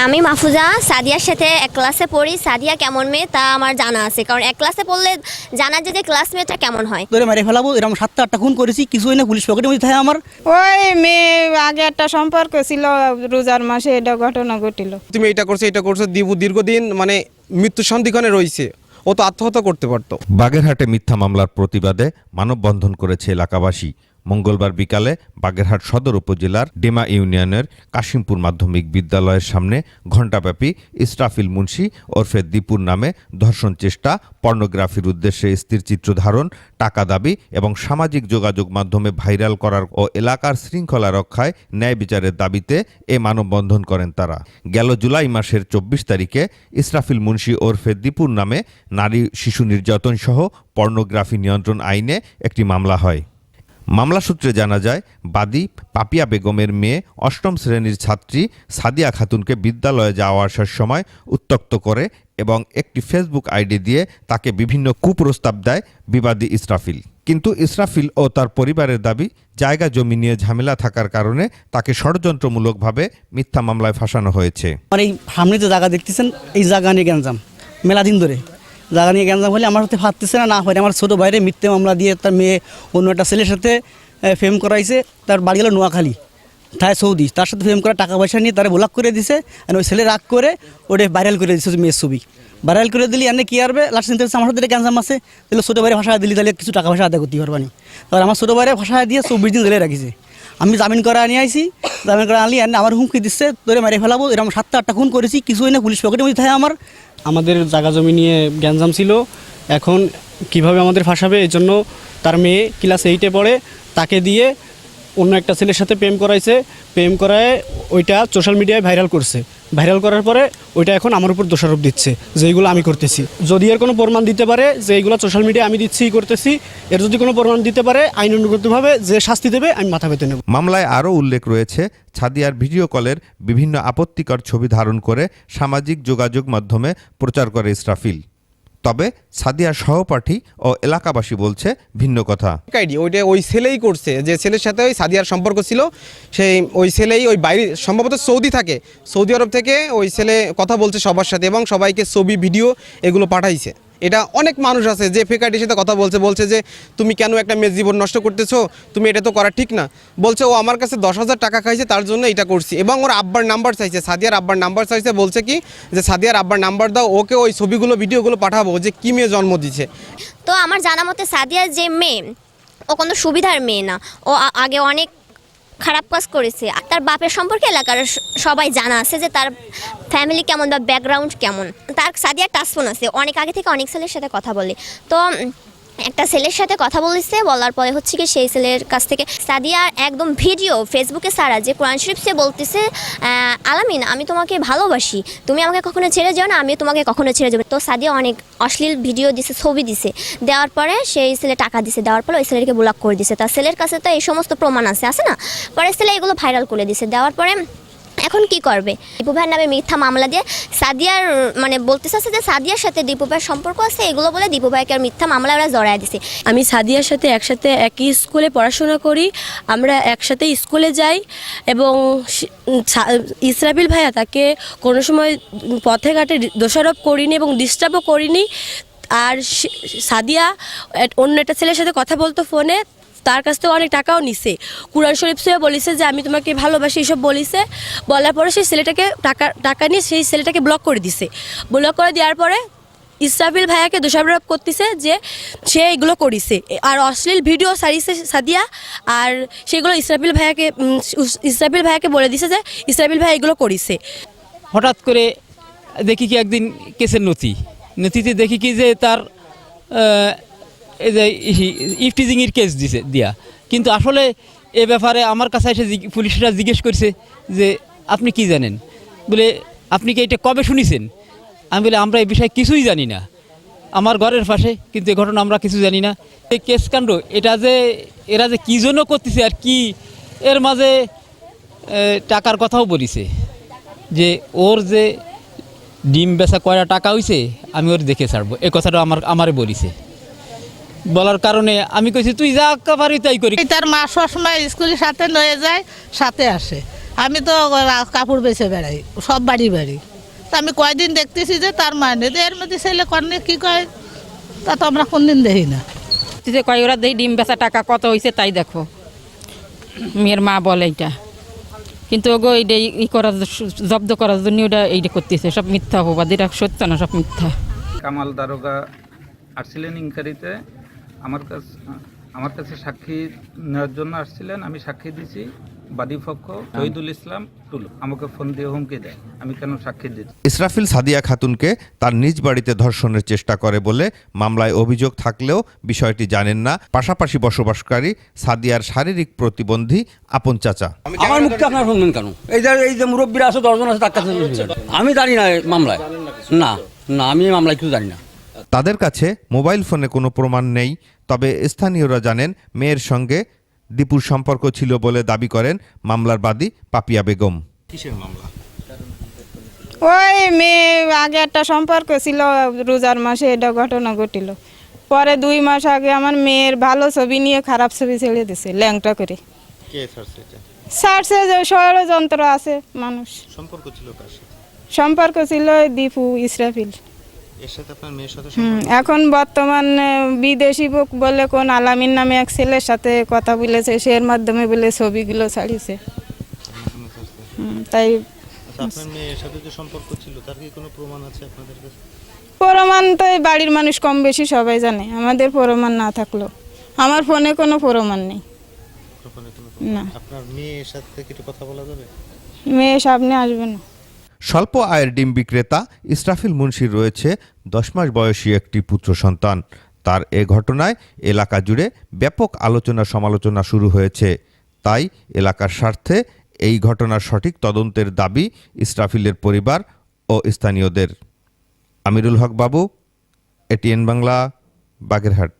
আমি মাহফুজা সাদিয়ার সাথে এক ক্লাসে পড়ি। সাদিয়া কেমন মেয়ে তা আমার জানা আছে, কারণ এক ক্লাসে পড়লে জানা যায় যে ক্লাসমেটটা কেমন হয়। ধরে মেরে ফেলাবো, এরকম 7-8টা খুন করেছি, কিছুই না, পুলিশ পকেটের মধ্যে থাকে আমার। ওই মেয়ে আগে একটা সম্পর্ক ছিল রোজার মাসে, এটা ঘটনা ঘটিল। তুমি এটা করছো দীর্ঘদিন মানে মৃত্যু সন্ধিক্ষণে রয়েছে, ও তো আত্মহত্যা করতে পারতো। বাগেরহাটে মিথ্যা মামলার প্রতিবাদে মানববন্ধন করেছে এলাকাবাসী। মঙ্গলবার বিকালে বাগেরহাট সদর উপজেলার ডেমা ইউনিয়নের কাশিমপুর মাধ্যমিক বিদ্যালয়ের সামনে ঘণ্টাব্যাপী ইসরাফিল মুন্সি ওরফে দীপুর নামে ধর্ষণ চেষ্টা, পর্নোগ্রাফির উদ্দেশ্যে স্থিরচিত্র ধারণ, টাকা দাবি এবং সামাজিক যোগাযোগ মাধ্যমে ভাইরাল করার ও এলাকার শৃঙ্খলা রক্ষায় ন্যায় বিচারের দাবিতে এ মানববন্ধন করেন তারা। গেল জুলাই মাসের 24 তারিখে ইসরাফিল মুন্সি ওরফে দীপুর নামে নারী শিশু নির্যাতন সহ পর্নোগ্রাফি নিয়ন্ত্রণ আইনে একটি মামলা হয়। মামলা সূত্রে জানা যায়, বাদী পাপিয়া বেগমের মেয়ে 8ম শ্রেণীর ছাত্রী সাদিয়া খাতুনকে বিদ্যালয়ে যাওয়া আসার সময় উত্ত্যক্ত করে এবং একটি ফেসবুক আইডি দিয়ে তাকে বিভিন্ন কুপ্রস্তাব দেয় বিবাদী ইসরাফিল। কিন্তু ইসরাফিল ও তার পরিবারের দাবি, জায়গা জমি নিয়ে ঝামেলা থাকার কারণে তাকে ষড়যন্ত্রমূলকভাবে মিথ্যা মামলায় ফাঁসানো হয়েছে। আমার এই সামনে যে জায়গা দেখতেছেন, এই জায়গা নিয়ে গ্যাঞ্জাম মেলা দিন ধরে। জায়গা নিয়ে গ্যাঞ্জাম হলে আমার হাতে ফাটতেছে না হয় আমার ছোটো বাইরে মিথ্যে মামলা দিয়ে তার মেয়ে অন্য একটা ছেলের সাথে ফেম করাইছে। তার বাড়ি গেল নোয়াখালী, থায় সৌদি, তার সাথে ফেম করা টাকা পয়সা নিয়ে তারা ব্লক করে দিছে। আর ওই ছেলে রাগ করে ওটা ভাইরাল করে দিচ্ছে মেয়ের ছবি। ভাইরাল করে দিলি এনে কি আরবে লাস্ট চিন্তা আমার হাতে গ্যাঞ্জাম আছে, তাহলে ছোটো বাইরে ভাষা দিলি, তাহলে কিছু টাকা পয়সা আদায় করতে পারবানি। তারপর আমার ছোটো বাইরে ভাষা দিয়ে 24 দিন জেলে রাখিছে। আমি জামিন করা নিয়ে আইছি, জামিন করা আনলি এনে আমার হুমকি দিচ্ছে, তোরে মেরে ফেলাবো, এরকম 7-8টা খুন করেছি, কিছুই না, পুলিশ পকেটের মধ্যে থাকে আমার। আমাদের জায়গা জমি নিয়ে গ্যাঞ্জাম ছিল, এখন কিভাবে আমাদের ফাঁসাবে এই জন্য তার মেয়ে ক্লাস 8-এ পড়ে, তাকে দিয়ে অন্য একটা ছেলের সাথে প্রেম করাইছে। প্রেম করায় ওইটা সোশ্যাল মিডিয়ায় ভাইরাল করছে। ভাইরাল করার পরে ওইটা এখন আমার উপর দোষারোপ দিচ্ছে যে এইগুলো আমি করতেছি। যদি এর কোনো প্রমাণ দিতে পারে যে এইগুলো সোশ্যাল মিডিয়ায় আমি দিচ্ছি করতেছি, এর যদি কোনো প্রমাণ দিতে পারে আইনানুগতভাবে যে শাস্তি দেবে আমি মাথা পেতে নেব। মামলায় আরও উল্লেখ রয়েছে, সাদিয়ার ভিডিও কলের বিভিন্ন আপত্তিকর ছবি ধারণ করে সামাজিক যোগাযোগ মাধ্যমে প্রচার করে ইসরাফিল। তবে সাদিয়ার সহপাঠী ও এলাকাবাসী বলছে ভিন্ন কথা। আইডি ওইটা ওই ছেলেই করছে, যে ছেলের সাথে ওই সাদিয়ার সম্পর্ক ছিল, সেই ওই ছেলেই ওই বাইরে সম্ভবত সৌদি থাকে, সৌদি আরব থেকে ওই ছেলে কথা বলছে সবার সাথে এবং সবাইকে ছবি ভিডিও এগুলো পাঠাইছে। এটা অনেক মানুষ আছে যে ফেক আইডির সাথে কথা বলছে যে তুমি কেন একটা মেয়ের জীবন নষ্ট করতেছো, তুমি এটা তো করা ঠিক না। বলছে ও আমার কাছে 10,000 টাকা খাইছে, তার জন্য এটা করছি। এবং ওর আব্বার নাম্বার চাইছে, সাদিয়ার আব্বার নাম্বার চাইছে, বলছে কি যে সাদিয়ার আব্বার নাম্বার দাও, ওকে ওই ছবিগুলো ভিডিওগুলো পাঠাবো যে কি মেয়ে জন্ম দিচ্ছে। তো আমার জানা মতে সাদিয়ার যে মেয়ে, ও কোনো সুবিধার মেয়ে না, ও আগে অনেক খারাপ কাজ করেছে। আর তার বাপের সম্পর্কে এলাকার সবাই জানা আছে যে তার ফ্যামিলি কেমন বা ব্যাকগ্রাউন্ড কেমন। তার সাদিয়ার টাচফোন আছে, অনেক আগে থেকে অনেক ছেলের সাথে কথা বলে। তো একটা ছেলের সাথে কথা বলেছে, বলার পরে হচ্ছে কি সেই ছেলের কাছ থেকে সাদিয়ার একদম ভিডিও ফেসবুকে ছাড়া, যে কোরআন শরীফ সে বলতেছে আলামিন আমি তোমাকে ভালোবাসি, তুমি আমাকে কখনো ছেড়ে যাও না, আমি তোমাকে কখনো ছেড়ে যাবো। তো সাদিয়া অনেক অশ্লীল ভিডিও দিছে, ছবি দিছে, দেওয়ার পরে সেই ছেলে টাকা দিছে, দেওয়ার পরে ওই ছেলেকে ব্লক করে দিছে। তার ছেলের কাছে তো এই সমস্ত প্রমাণ আছে না, পরে ছেলে এগুলো ভাইরাল করে দিছে। দেওয়ার পরে এখন কি করবে, দীপু ভাইয়ের নামে মিথ্যা মামলা দিয়ে সাদিয়ার মানে বলতে চাচ্ছে যে সাদিয়ার সাথে দীপু ভাইয়ের সম্পর্ক আছে, এগুলো বলে দীপু ভাইকে আর মিথ্যা মামলা ওরা জড়ায় দিছে। আমি সাদিয়ার সাথে একসাথে একই স্কুলে পড়াশোনা করি, আমরা একসাথে স্কুলে যাই এবং ইসরাফিল ভাইয়া তাকে কোনো সময় পথে ঘাটে দোষারোপ করিনি এবং ডিস্টার্বও করিনি। আর সাদিয়া অন্য একটা ছেলের সাথে কথা বলতো ফোনে, তার কাছ থেকে অনেক টাকাও নিছে, কুরআন শরীফ সে বলিছে যে আমি তোমাকে ভালোবাসি, এইসব বলিছে। বলার পরে সেই ছেলেটাকে টাকা নিয়ে সেই ছেলেটাকে ব্লক করে দিছে। ব্লক করে দেওয়ার পরে ইসরাফিল ভাইয়াকে দোষারোপ করতেছে যে সে এগুলো করিছে, আর অশ্লীল ভিডিও ছাড়িছে সাদিয়া, আর সেগুলো ইসরাফিল ভাইয়াকে বলে দিছে যে ইসরাফিল ভাই এগুলো করিছে। হঠাৎ করে দেখি কি একদিন কেসের নথিতে দেখি কি যে তার এই যে ইফটিজিংয়ের কেস দিয়া। কিন্তু আসলে এ ব্যাপারে আমার কাছে এসে পুলিশরা জিজ্ঞেস করছে যে আপনি কি জানেন, বলে আপনি কি এটা কবে শুনেছেন? আমি বলে আমরা এই বিষয়ে কিছুই জানি না, আমার ঘরের পাশে, কিন্তু এই ঘটনা আমরা কিছু জানি না। এই কেস কাণ্ড এটা যে এরা যে কী জন্য করতেছে আর কি, এর মাঝে টাকার কথাও বলিছে যে ওর যে ডিম বেচা কয়টা টাকা হয়েছে আমি ওর দেখে ছাড়বো, এই কথাটা আমারে বলিছে। বলার কারণে আমি কইছি তুই যা পারি তাই করি। তার মা সবসময় স্কুলের সাথে লয়ে যায়, সাথে আসে, আমি তো কাপড় বেছে বেড়াই, সব বাড়ি বাড়ি। তা আমি কয়দিন দেখতেছি যে তার মানে যে এর মধ্যে ছেলে কর্নে কি কয়, তা তো আমরা কোনদিন দেখি না। কয় ওরা দেখি ডিম বেচা টাকা কত হয়েছে তাই দেখো, মেয়ের মা বলে এইটা, কিন্তু ওগো এইটা করার জব্দ করার জন্য ওটা এইটা করতেছে, সব মিথ্যা অপবাদ, এটা সত্য না, সব মিথ্যা। কামাল দারোগা আসছিলেন ইনকোয়ারিতে, আমার কাছে সাক্ষী নেওয়ার জন্য আসছিলেন। আমি সাক্ষী দিছি, বাদী পক্ষ শহীদুল ইসলাম টুলু আমাকে ফোন দিয়ে হুমকি দেয় আমি কেন সাক্ষী দিচ্ছি। ইসরাফিল সাদিয়া খাতুনকে তার নিজ বাড়িতে ধর্ষণের চেষ্টা করে বলে মামলায় অভিযোগ থাকলেও বিষয়টি জানেন না পাশাপাশি বসবাসকারী সাদিয়ার শারীরিক প্রতিবন্ধী আপন চাচা। আমার মুখটা আপনার শুনবেন কেন? এই যে মুরব্বীরা আছে 10 জন আছে, তার কাছে আমি জানি না মামলায়, না না আমি মামলায় কিছু জানি না। তাদের কাছে মোবাইল ফোনে কোনো প্রমাণ নেই, তবে স্থানীয়রা জানেন মেয়ের সঙ্গে দীপুর সম্পর্ক ছিল বলে দাবি করেন মামলার বাদী পাপিয়া বেগম। কিসের মামলা? ওই মেয়ে আগে একটা সম্পর্ক ছিল রোজার মাসে, এটা ঘটনা ঘটিল। পরে 2 মাস আগে আমার মেয়ের ভালো ছবি নিয়ে খারাপ ছবি ছেড়ে দিছে ল্যাংটা করে। কে ছাড়ছে এটা? ছাড়ছে যে ষড়যন্ত্র আছে মানুষ। সম্পর্ক ছিল কার সাথে? সম্পর্ক ছিল দীপু ইসরাফিল। এর সাথে আপনার মেয়ের সাথে এখন বর্তমান বিদেশি বুক বলে কোন আলামিন নামে এক ছেলের সাথে কথা বলেছে, সের মাধ্যমে বলে ছবিগুলো ছাড়িয়েছে। তাই আপনার মেয়ের সাথে যে সম্পর্ক ছিল তার কি কোনো প্রমাণ আছে আপনাদের কাছে? প্রমাণ তো এই বাড়ির মানুষ কম বেশি সবাই জানে, আমাদের প্রমাণ না থাকলো, আমার ফোনে কোনো প্রমাণ নেই। না, আপনার মেয়ের সাথে কি একটু কথা বলা যাবে? মেয়ে সামনে আসবে না। স্বল্প আয়ের ডিম বিক্রেতা ইসরাফিল মুন্সির রয়েছে 10 মাস বয়সী একটি পুত্র সন্তান। তার এ ঘটনায় এলাকা জুড়ে ব্যাপক আলোচনা সমালোচনা শুরু হয়েছে। তাই এলাকার স্বার্থে এই ঘটনার সঠিক তদন্তের দাবি ইসরাফিলের পরিবার ও স্থানীয়দের। আমিরুল হক বাবু, এটিএন বাংলা, বাগেরহাট।